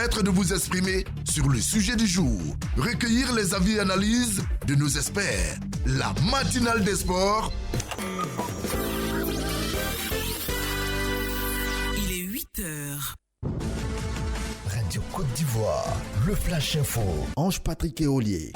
permettre de vous exprimer sur le sujet du jour, recueillir les avis et analyses de nos experts. La matinale des sports. Il est 8h. Radio Côte d'Ivoire, le Flash Info. Ange-Patrick Eolier.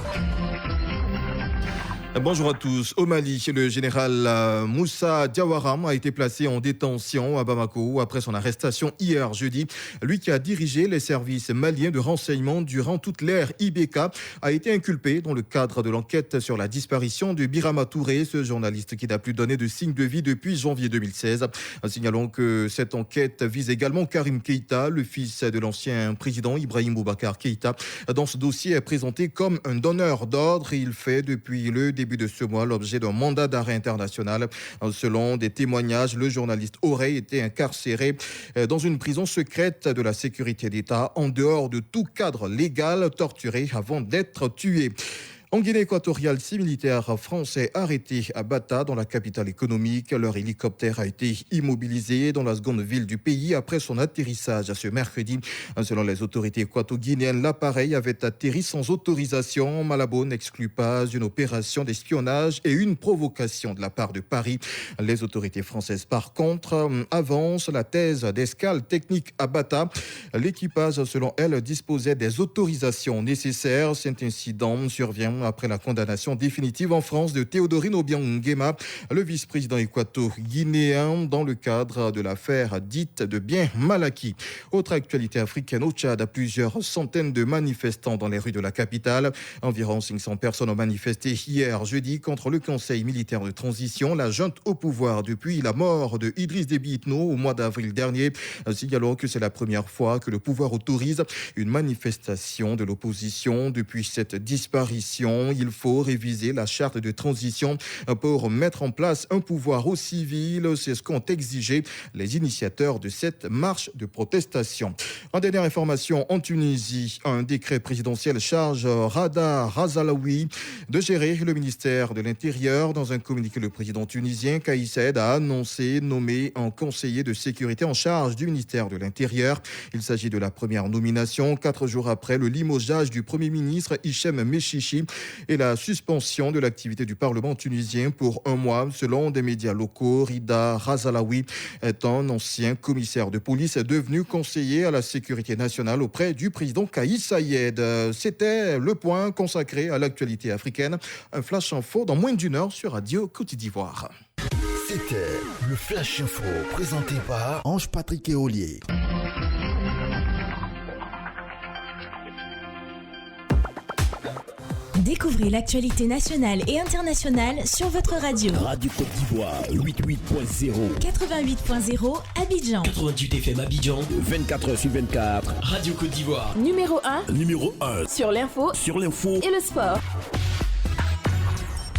Bonjour à tous. Au Mali, le général Moussa Diawara a été placé en détention à Bamako après son arrestation hier jeudi. Lui qui a dirigé les services maliens de renseignement durant toute l'ère IBK a été inculpé dans le cadre de l'enquête sur la disparition de Birama Touré, ce journaliste qui n'a plus donné de signe de vie depuis janvier 2016. Signalons que cette enquête vise également Karim Keïta, le fils de l'ancien président Ibrahim Boubacar Keïta. Dans ce dossier est présenté comme un donneur d'ordre. Il fait depuis le début de ce mois l'objet d'un mandat d'arrêt international. Selon des témoignages, le journaliste aurait été incarcéré dans une prison secrète de la sécurité d'État en dehors de tout cadre légal, torturé avant d'être tué. En Guinée équatoriale, 6 militaires français arrêtés à Bata, dans la capitale économique. Leur hélicoptère a été immobilisé dans la seconde ville du pays après son atterrissage ce mercredi. Selon les autorités équato-guinéennes, l'appareil avait atterri sans autorisation. Malabo n'exclut pas une opération d'espionnage et une provocation de la part de Paris. Les autorités françaises, par contre, avancent la thèse d'escale technique à Bata. L'équipage, selon elle, disposait des autorisations nécessaires. Cet incident survient après la condamnation définitive en France de Théodorine Obiang Nguema, le vice-président équato-guinéen, dans le cadre de l'affaire dite de biens mal acquis. Autre actualité africaine, au Tchad, plusieurs centaines de manifestants dans les rues de la capitale. Environ 500 personnes ont manifesté hier jeudi contre le Conseil militaire de transition, la junte au pouvoir depuis la mort de Idriss Déby Itno au mois d'avril dernier. Signalons que c'est la première fois que le pouvoir autorise une manifestation de l'opposition depuis cette disparition. Il faut réviser la charte de transition pour mettre en place un pouvoir au civil. C'est ce qu'ont exigé les initiateurs de cette marche de protestation. En dernière information, en Tunisie, un décret présidentiel charge Rada Razalaoui de gérer le ministère de l'Intérieur. Dans un communiqué, le président tunisien Kais Saied a annoncé nommer un conseiller de sécurité en charge du ministère de l'Intérieur. Il s'agit de la première nomination 4 jours après le limogeage du Premier ministre Hichem Mechichi et la suspension de l'activité du Parlement tunisien pour 1 mois. Selon des médias locaux, Rida Razalaoui est un ancien commissaire de police devenu conseiller à la sécurité nationale auprès du président Kais Saied. C'était le point consacré à l'actualité africaine. Un flash info dans moins d'1 heure sur Radio Côte d'Ivoire. C'était le Flash Info présenté par Ange-Patrick Eolier. Découvrez l'actualité nationale et internationale sur votre radio. Radio Côte d'Ivoire, 88.0. 88.0 Abidjan. 88 FM Abidjan. 24h/24. Radio Côte d'Ivoire. Numéro 1. Numéro 1. Sur l'info. Sur l'info. Et le sport.